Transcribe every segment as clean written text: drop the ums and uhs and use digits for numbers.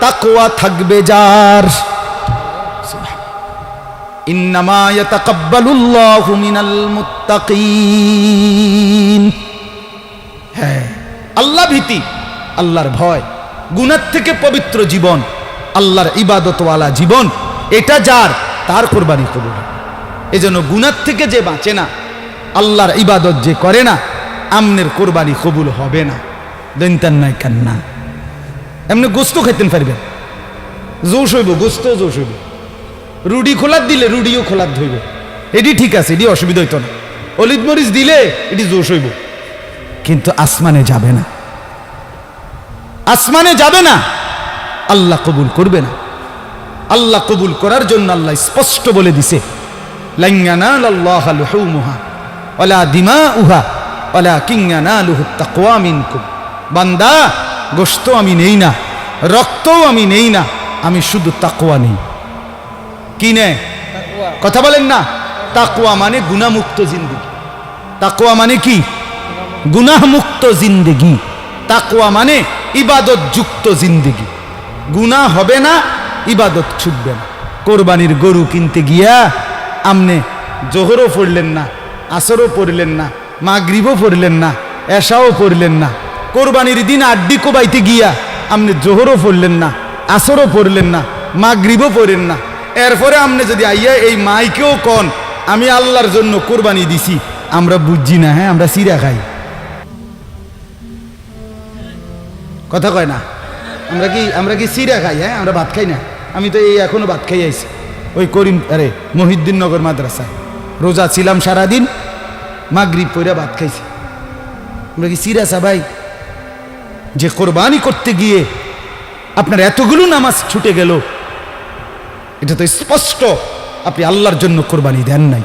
তাকওয়া থাকবে যার। ইন্নামা ইয়াতাকাব্বালুল্লাহু মিনাল মুত্তাকিন। হ্যাঁ, আল্লাহ ভীতি, আল্লাহর ভয়, গুনাহ থেকে পবিত্র জীবন, আল্লাহর ইবাদতওয়ালা জীবন, এটা যার, তার কুরবানি কবুল। এজন্য গুনাহ থেকে যে বাঁচে না, আল্লাহর ইবাদত যে করে না, আমনের কুরবানি কবুল হবে না। দেনতান নাই কান্না এমনি গোস্ত খাইতেন পারবেন, জোশ হইব, গোস্ত জোশ হইব। রুডি খোলার দিলে রুডিও খোলার ধইব, এটি ঠিক আছে, এটি অসুবিধা হইতো না। অলিদ মরিচ দিলে এটি জোশ হইব, কিন্তু আসমানে যাবে না, আসমানে যাবে না, আল্লাহ কবুল করবে না। আল্লাহ কবুল করার জন্য আল্লাহ স্পষ্ট বলে দিছে, লান ইয়ানালাল্লাহা লুহুমুহা ওয়ালা দিমাউহা ওয়ালাকিন ইয়ানালুহুত তাকওয়া মিনকুম। বান্দা, গোশত আমি নেই না, রক্তও আমি নেই না, আমি শুধু তাকওয়া নেই। কি নে? কথা বলেন না। তাকওয়া মানে গুনাহমুক্ত জিন্দেগি। তাকওয়া মানে কি? গুনাহমুক্ত জিন্দেগি। তাকওয়া মানে ইবাদত যুক্ত জিন্দেগি। গুনাহ হবে না, ইবাদত ছুটবে না। কোরবানির গরু কিনতে গিয়া আমনে জোহরও পড়লেন না, আসরও পড়লেন না, মাগরিবও পড়লেন না, এশাও পড়লেন না। কোরবানির দিন আড্ডি কোবাইতে গিয়া আমনে জোহরও পড়লেন না, আসরও পড়লেন না, মাগরিবও পড়েন না। এরপরে আমনে যদি আইয়া এই মাইকেও কন আমি আল্লাহর জন্য কোরবানি দিছি, আমরা বুঝছি না। হ্যাঁ, আমরা সিরা খাই, কথা কয় না। আমরা কি সিরা খাই? হ্যাঁ, আমরা ভাত খাই না। আমি তো এই এখনো ভাত খাই আইছি ওই মহিউদ্দিন নগর মাদ্রাসায়। রোজা ছিলাম সারাদিন, মাগরিব পইরা ভাত খাইছি। আমরা কি সিরা চা ভাই? যে কোরবানি করতে গিয়ে আপনার এতগুলো নামাজ ছুটে গেল, এটা তো স্পষ্ট আপনি আল্লাহর জন্য কোরবানি দেন নাই।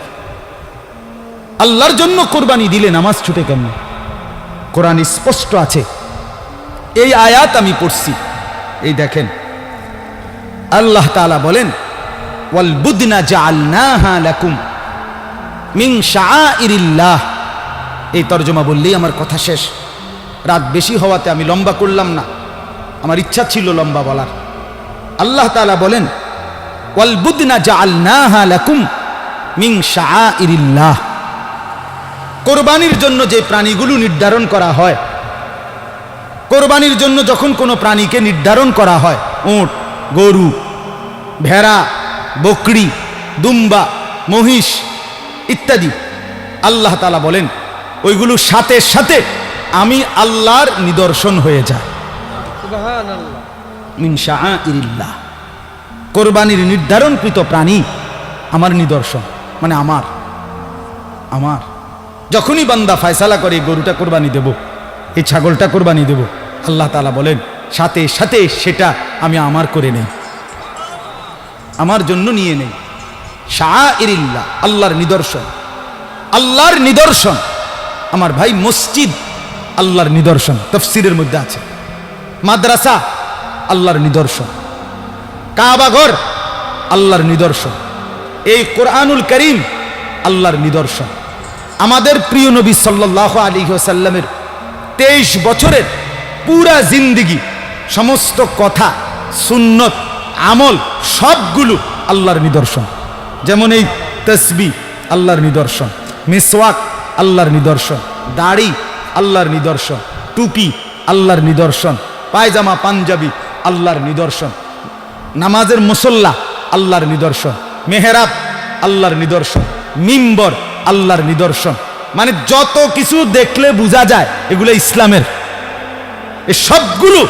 আল্লাহর জন্য কোরবানি দিলে নামাজ ছুটে কেন? কোরআন স্পষ্ট আছে। এই আয়াত আমি পড়ছি, এই দেখেন আল্লাহ তাআলা বলেন, ওয়াল বুদনা জাআলনাহা লাকুম মিন শাআইরিল্লাহ। এই তরজমা বললেই আমার কথা শেষ। রাত বেশি হওয়াতে আমি লম্বা করলাম না, আমার ইচ্ছা ছিল লম্বা বলার। আল্লাহ তাআলা বলেন, ওয়াল বুদনা জাআলনাহা লাকুম মিন শাআইরিল্লাহ। কোরবানির জন্য যে প্রাণীগুলো নির্ধারণ করা হয়, কোরবানির জন্য যখন কোনো প্রাণীকে নির্ধারণ করা হয়, উট, গরু, ভেড়া, বকরি, দুম্বা, মহিষ ইত্যাদি, আল্লাহ তাআলা বলেন ওইগুলো সাথে সাথে আমি আল্লাহর নিদর্শন হয়ে যায়। সুবহানাল্লাহ। মিন শাআইরিল্লাহ। কোরবানির নির্ধারণকৃত প্রাণী আমার নিদর্শন, মানে আমার যখনই বান্দা ফয়সালা করে গরুটা কোরবানি দেব, এই ছাগলটা কোরবানি দেব, আল্লাহ তাআলা বলেন সাথে সাথে সেটা আমি আমার করে নেই, আমার জন্য নিয়ে নেই। শাআইরিল্লাহ, আল্লাহর নিদর্শন। আল্লাহর নিদর্শন আমার ভাই, মসজিদ আল্লাহর নিদর্শন, তাফসীরের মধ্যে আছে। মাদ্রাসা আল্লাহর নিদর্শন, কাবা ঘর আল্লাহর নিদর্শন, এই কোরআনুল কারীম আল্লাহর নিদর্শন। আমাদের প্রিয় নবী সাল্লাল্লাহু আলাইহি ওয়াসাল্লামের 23 বছরের পুরা জিন্দেগি, সমস্ত কথা, সুন্নত, আমল সবগুলো আল্লাহর নিদর্শন। যেমন এই তাসবিহ আল্লাহর নিদর্শন, মিসওয়াক আল্লাহর নিদর্শন, দাড়ি আল্লাহর নিদর্শন, টুপি আল্লাহর নিদর্শন, পায়জামা পাঞ্জাবি আল্লাহর নিদর্শন, নামাজের মুসল্লা আল্লাহর নিদর্শন, মেহরাব আল্লাহর নিদর্শন, মিম্বর আল্লাহর নিদর্শন। মানে যত কিছু দেখলে বোঝা যায় এগুলো ইসলামের, এই সবগুলো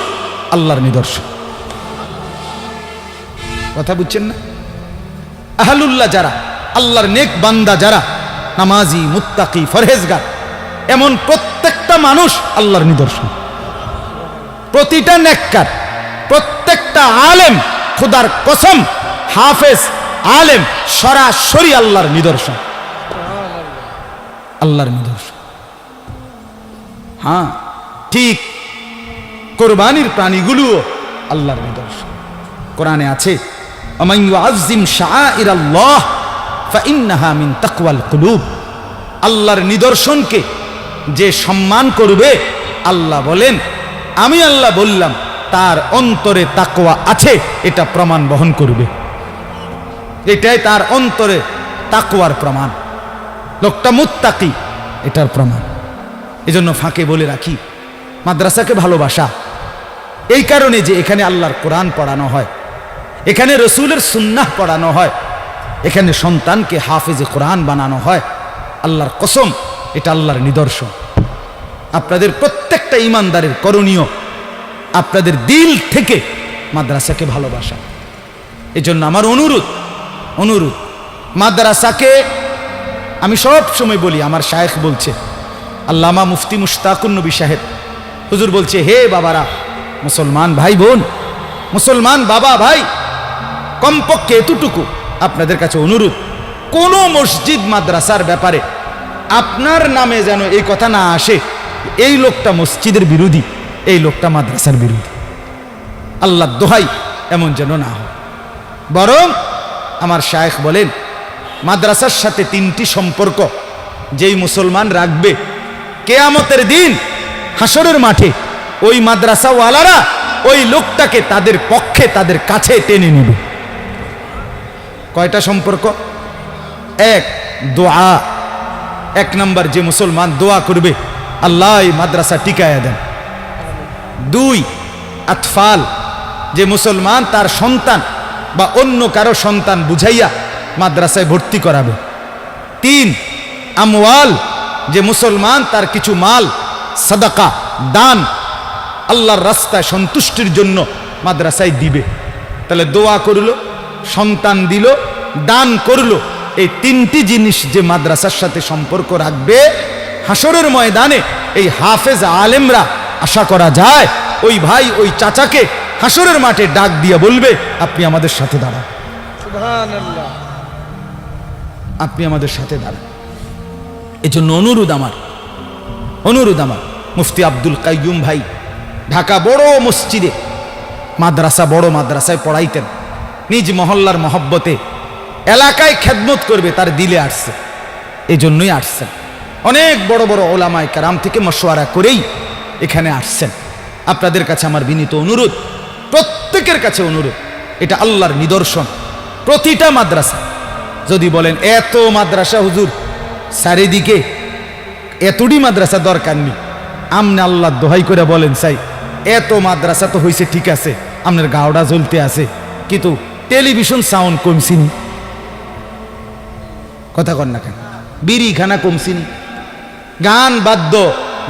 আল্লাহর নিদর্শন। কথা বুঝছেন না? আহলুল্লাহ যারা, আল্লাহর নেক বান্দা যারা, নামাজি, মুত্তাকি, ফরহেজগার, এমন প্রত্যেকটা মানুষ আল্লাহর নিদর্শন। প্রতিটা নেককার, প্রত্যেকটা আলেম, খোদার কসম, হাফেজ, আলেম সরাসরি আল্লাহর নিদর্শন, আল্লাহর নিদর্শন। হ্যাঁ, ঠিক কোরবানির প্রাণীগুলোও আল্লাহর নিদর্শন। কোরআনে আছে, ওমান ইউআযযিম শাআইরাল্লাহ ফাইন্নাহা মিন তাকওয়াল কুলুব। আল্লাহর নিদর্শনকে যে সম্মান করবে, আল্লাহ বলেন, আমি আল্লাহ বললাম তার অন্তরে তাকওয়া আছে এটা প্রমাণ বহন করবে। এটাই তার অন্তরে তাকওয়ার প্রমাণ, লোকটা মুত্তাকি এটার প্রমাণ। এজন্য ফাঁকে বলে রাখি, মাদ্রাসাকে ভালোবাসা এই কারণে যে এখানে আল্লাহর কোরআন পড়ানো হয়, এখানে রসুলের সুন্নাহ পড়ানো হয়, এখানে সন্তানকে হাফেজে কোরআন বানানো হয়। আল্লাহর কসম, এটা আল্লাহর নিদর্শন। আপনাদের প্রত্যেকটা ইমানদারের করণীয় আপনাদের দিল থেকে মাদ্রাসাকে ভালোবাসা। এজন্য আমার অনুরোধ মাদ্রাসাকে আমি সব সময় বলি, আমার শায়েখ বলছে, আল্লামা মুফতি মুশতাকুন নবী সাহেব হুজুর বলছে, হে বাবারা, মুসলমান ভাই বোন, মুসলমান বাবা ভাই, কমপক্ষে এতটুকু আপনাদের কাছে অনুরোধ, কোন মসজিদ মাদ্রাসার ব্যাপারে আপনার নামে যেন এই কথা না আসে এই লোকটা মসজিদের বিরোধী, এই লোকটা মাদ্রাসার বিরোধী। আল্লাহর দোহাই এমন যেন না হয়। বরং আমার শায়েখ বলেন, মাদ্রাসার সাথে 3টি সম্পর্ক যেই মুসলমান রাখবে, কিয়ামতের দিন হাসরের মাঠে ওই মাদ্রাসাওয়ালারা ওই লোকটাকে তাদের পক্ষে তাদের কাছে টেনে নেবে। কয়টা সম্পর্ক? 1, দোয়া। 1 নম্বর, যে মুসলমান দোয়া করবে আল্লাহ এই মাদ্রাসা টিকায়া দেন। 2, আতফাল, যে মুসলমান তার সন্তান বা অন্য কারো সন্তান বুঝাইয়া মাদ্রাসায় ভর্তি করাবে। 3, আমওয়াল, যে মুসলমান তার কিছু মাল সাদাকা দান আল্লাহর রাস্তায় সন্তুষ্টির জন্য মাদ্রাসায় দিবে। তাহলে দোয়া করলো, সন্তান দিল, দান করলো, এই 3টি জিনিস যে মাদ্রাসার সাথে সম্পর্ক রাখবে, হাসরের ময়দানে এই হাফেজ আলেমরা আশা করা যায় ওই ভাই ওই চাচাকে হাসরের মাঠে ডাক দিয়া বলবে, আপনি আমাদের সাথে দাঁড়ান, সুবহানাল্লাহ, আপনি আমাদের সাথে দাঁড়ান। এজন্য অনুরোধ আমার মুফতি আব্দুল কাইয়ুম ভাই ঢাকা বড় মসজিদে মাদ্রাসা, বড় মাদ্রাসায় পড়াইতেন। নিজ মহল্লার মহব্বতে এলাকায় খেদমত করবে তার দিলে আসছে, এই জন্যই আসছেন। অনেক বড় বড় ওলামায়ে কেরাম থেকে মশওয়ারা করেই এখানে আসছেন। আপনাদের কাছে আমার বিনীত অনুরোধ, প্রত্যেকের কাছে অনুরোধ, এটা আল্লাহর নিদর্শন। প্রতিটা মাদ্রাসা, যদি বলেন এত মাদ্রাসা হুজুর চারিদিকে, এতটি মাদ্রাসা দরকার নেই, আমনে আল্লাহর দোহাই করে বলেন, চাই এত মাদ্রাসা তো হয়েছে ঠিক আছে, আপনার গাওড়া জ্বলতে আছে, কিন্তু টেলিভিশন সাউন্ড কমছিনি, কথা কন না কেন, বিড়িখানা কমছিনি, গান বাদ্য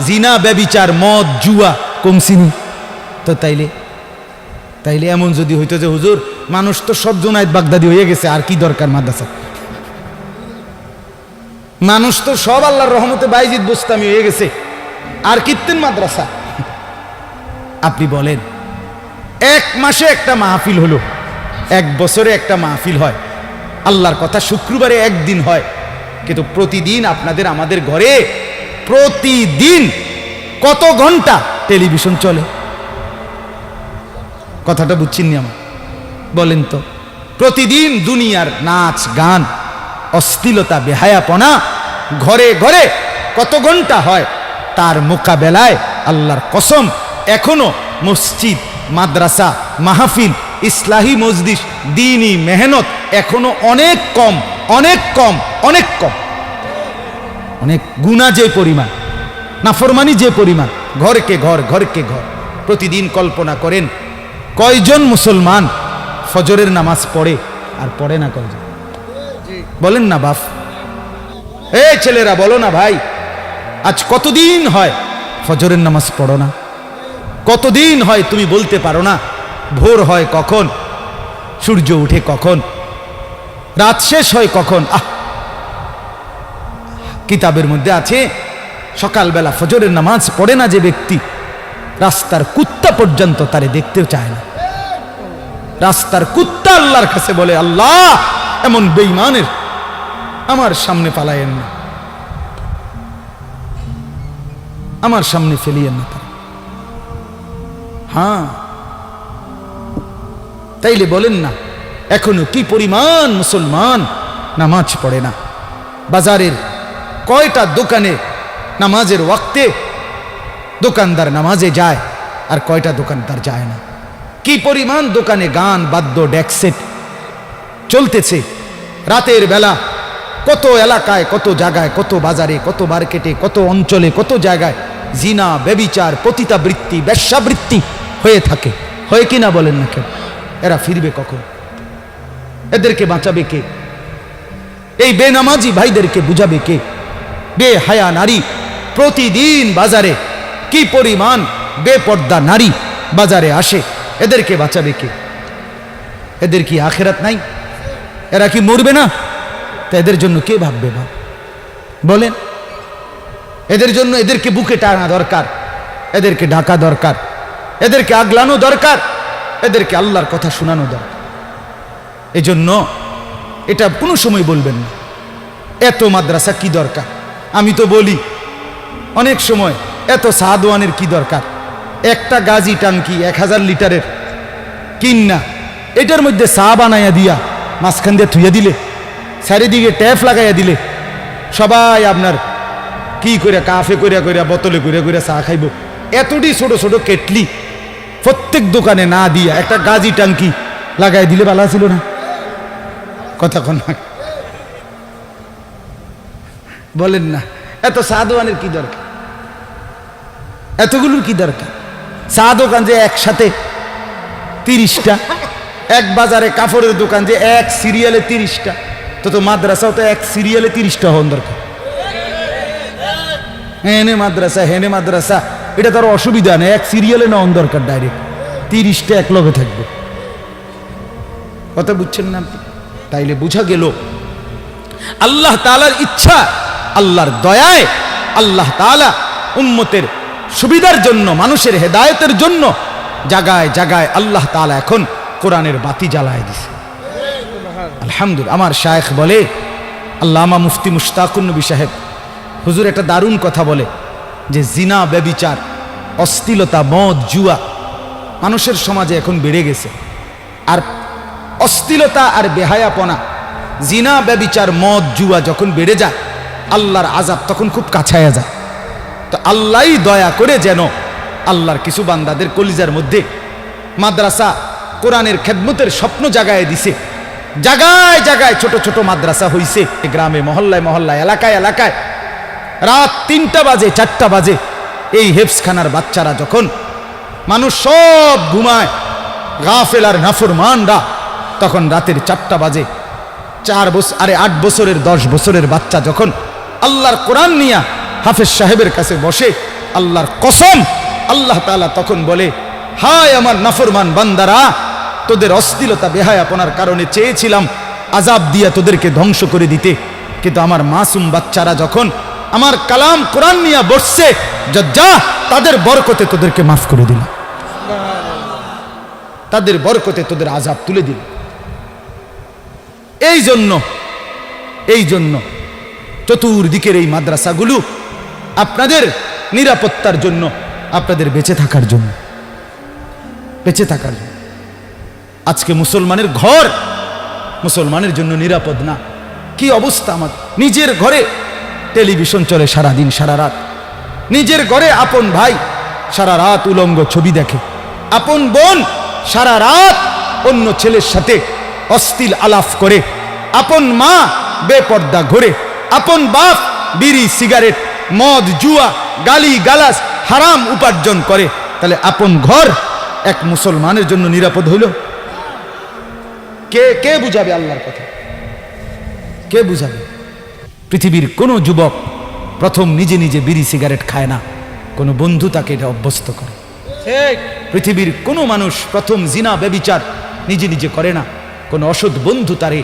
জিনা ব্যভিচার মদ জুয়া কমছিনি। তো তাইলে এমন যদি হইতো যে হুজুর মানুষ তো সব জোনায়েত বাগদাদি হয়ে গেছে, আর কি দরকার মাদ্রাসা, মানুষ তো সব আল্লাহর রহমতে বাইজিদ বুস্তামি হয়ে গেছে, আর কীর্তেন মাদ্রাসা। আপনি বলেন, 1 মাসে একটা মাহফিল হলো, 1 বছরে একটা মাহফিল হয়, আল্লাহর কথা শুক্রবারে 1 দিন হয়, কিন্তু প্রতিদিন আপনাদের আমাদের ঘরে প্রতিদিন কত ঘন্টা টেলিভিশন চলে? কথাটা বুঝছেননি আমার? বলেন তো, প্রতিদিন দুনিয়ার নাচ গান অশ্লীলতা বেহায়াপনা ঘরে ঘরে কত ঘন্টা হয়? তার মোকাবেলায় আল্লাহর কসম এখনো মসজিদ মাদ্রাসা মাহফিল ইসলাহি মজলিস দ্বীনি মেহনত এখনো অনেক কম, অনেক কম, অনেক কম। অনেক গুনাহ যে পরিমাণ, নাফরমানি যে পরিমাণ, ঘরকে ঘর ঘরকে ঘর। প্রতিদিন কল্পনা করেন কয়জন মুসলমান ফজরের নামাজ পড়ে আর পড়ে না কয়জন? বলেন না বাপ, এই ছেলেরা বলো না ভাই, আজ কতদিন হয় ফজরের নামাজ পড়ো না? কতদিন হয় তুমি বলতে পারো না ভোর হয় কখন, সূর্য উঠে কখন, রাত শেষ হয় কখন? কিতাবের মধ্যে আছে সকালবেলা ফজরের নামাজ পড়ে না যে ব্যক্তি, রাস্তার কুত্তা পর্যন্ত তারে দেখতেও চায় না। রাস্তার কুত্তা আল্লাহর কাছে বলে, আল্লাহ এমন বেঈমানের আমার সামনে পালায়েন না, আমার সামনে ফেলিয়েন না। হ্যাঁ, তাইলে বলেন না এখনো কি পরিমাণ মুসলমান নামাজ পড়ে না? বাজারের কয়টা দোকানে নামাজের ওয়াক্তে দোকানদার নামাজে যায় আর কয়টা দোকানদার যায় না? কি পরিমাণ দোকানে গান বাদ্য ডেকসেট চলতেছে রাতের বেলা, কত এলাকায়, কত জায়গায়, কত বাজারে, কত মার্কেটে, কত অঞ্চলে, কত জায়গায় জিনা, ব্যভিচার, পতিতাবৃত্তি, বেশ্যাবৃত্তি হয়ে থাকে। হয় কিনা বলেন না কেন? এরা ফিরবে কখন? এদেরকে বাঁচাবে কে? এই বেনামাজি ভাইদেরকে বুঝাবে কে? বেহায়া নারী প্রতিদিন বাজারে, কি পরিমাণ বেপর্দা নারী বাজারে আসে, এদেরকে বাঁচাবে কে? এদের কি আখেরাত নাই? এরা কি মরবে না? তা এদের জন্য কে ভাববে? বলেন। এদের জন্য এদেরকে বুকে টানা দরকার, এদেরকে ঢাকা দরকার, এদেরকে আগলানো দরকার, এদেরকে আল্লাহর কথা শোনানো দরকার। এজন্য এটা কোনো সময় বলবেন না এত মাদ্রাসা কি দরকার। আমি তো বলি অনেক সময় এত সাদওয়ানের কি দরকার? একটা গাজী টাঙ্কি 1000 লিটারের কিন্না এটার মধ্যে চা বানাইয়া দিয়া মাঝখান দিয়ে থুইয়া দিলে, চারিদিকে ট্যাপ লাগাইয়া দিলে, সবাই আপনার কি করে কাফে করিয়া করিয়া বোতলে করিয়া করিয়া চা খাইব। এতটি ছোট ছোট কেটলি প্রত্যেক দোকানে না দিয়া একটা গাজী টাঙ্কি লাগাই দিলে ভালো ছিল না? কথা কন না, বলেন না। এত চা দোকানের কি দরকার? এতগুলোর কি দরকার? চা দোকান যে একসাথে 30টা, এক বাজারে কাপড়ের দোকান যে এক সিরিয়ালে 30টা, তো মাদ্রাসাও তো এক সিরিয়ালে 30টা হন দরকার। হেনে মাদ্রাসা হেনে মাদ্রাসা, এটা তার অসুবিধা নেই, এক সিরিয়ালে না হন দরকার, ডাইরেক্ট 30টা এক লগে থাকবে। কথা বুঝছেন না? তাইলে বুঝা গেল আল্লাহ তাআলার ইচ্ছা, আল্লাহর দয়ায় আল্লাহ তাআলা উম্মতের সুবিধার জন্য, মানুষের হেদায়েতের জন্য জায়গায় জায়গায় আল্লাহ তাআলা এখন কোরআনের বাতি জ্বালায় দিছে। আলহামদুলিল্লাহ। আমার শায়েখ বলে, আল্লামা মুফতি মুশতাকুন নবী সাহেব হুজুর একটা দারুণ কথা বলে যে জিনা, ব্যভিচার, অশ্লীলতা, মদ, জুয়া মানুষের সমাজে এখন বেড়ে গেছে। আর অশ্লীলতা আর বেহায়াপনা, জিনা, ব্যভিচার, মদ, জুয়া যখন বেড়ে যায়, আল্লাহর আযাব তখন খুব কাছায়া যায়। তো আল্লাহই দয়া করে যেন আল্লাহর কিছু বান্দাদের কলিজার মধ্যে মাদ্রাসা, কোরআনের খেদমতের স্বপ্ন জাগায় দিছে। জায়গায় জায়গায় ছোট ছোট মাদ্রাসা হইছে, গ্রামে, মহল্লায় মহল্লায়, এলাকায় এলাকায়। রাত 3টা বাজে, 4টা বাজে, এই হেফজখানার বাচ্চারা যখন, মানুষ সব ঘুমায়, গাফেল আর নাফরমানরা, তখন রাতের 4টা বাজে 8 বছরের 10 বছরের বাচ্চা যখন আল্লাহর কোরআন নিয়া হাফেজ সাহেবের কাছে বসে, আল্লাহর কসম আল্লাহ তাআলা তখন বলে, হায় আমার নাফরমান বান্দারা, তোদের অশ্লীলতা বেহায়াপনার কারণে চেয়েছিলাম আযাব দিয়া তোদেরকে ধ্বংস করে দিতে, কিন্তু আমার মাসুম বাচ্চারা যখন আমার কালাম কোরআন নিয়ে বসছে, যা তাদের বরকতে তোদেরকে মাফ করে দিল, তাদের বরকতে তোদের আযাব তুলে দিল। এই জন্য চতুর্দিকের এই মাদ্রাসাগুলো আপনাদের নিরাপত্তার জন্য, আপনাদের বেঁচে থাকার জন্য, বেঁচে থাকার জন্য। আজকে মুসলমানের ঘর মুসলমানের জন্য নিরাপদ না। কি অবস্থা! আমার নিজের ঘরে টেলিভিশন চলে সারাদিন সারা রাত, নিজের ঘরে আপন ভাই সারা রাত উলঙ্গ ছবি দেখে, আপন বোন সারা রাত অন্য ছেলের সাথে অশ্লীল আলাপ করে, আপন মা বেপর্দা ঘুরে, আপন বাপ বিড়ি, সিগারেট, মদ, জুয়া, গালি গালাজ, হারাম উপার্জন করে। তাহলে আপন ঘর এক মুসলমানের জন্য নিরাপদ হইল? কে বুঝাবে আল্লাহর কথা? কে বুঝাবে? পৃথিবীর কোনো যুবক প্রথম নিজে নিজে বিড়ি সিগারেট খায় না, কোনো বন্ধু তাকে এটা অভ্যস্ত করে। পৃথিবীর কোনো মানুষ প্রথম জিনা ব্যভিচার নিজে নিজে করে না, কোনো অসৎ বন্ধু তারে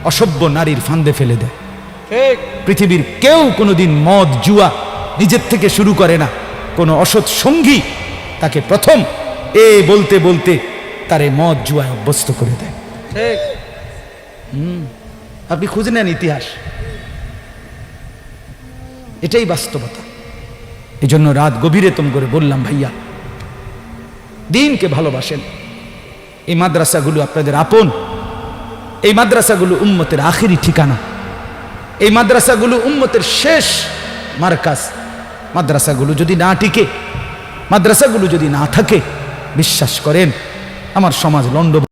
অসভ্য নারীর ফান্দে ফেলে দেয়। পৃথিবীর কেউ কোনোদিন মদ জুয়া নিজের থেকে শুরু করে না, কোনো অসৎ সঙ্গী তাকে প্রথম বলতে বলতে তারে মদ জুয়ায় অভ্যস্ত করে দেয়। আপনি খুঁজে নেন ইতিহাস, এটাই বাস্তবতা। এই জন্য রাত গভীরে তোম করে বললাম, ভাইয়া দিনকে ভালোবাসেন, এই মাদ্রাসাগুলো আপনাদের আপন, এই মাদ্রাসাগুলো উম্মতের আখেরি ঠিকানা, এই মাদ্রাসাগুলো উম্মতের শেষ মার্কাজ। মাদ্রাসাগুলো যদি না টিকে, মাদ্রাসাগুলো যদি না থাকে, বিশ্বাস করেন আমার সমাজ লন্ড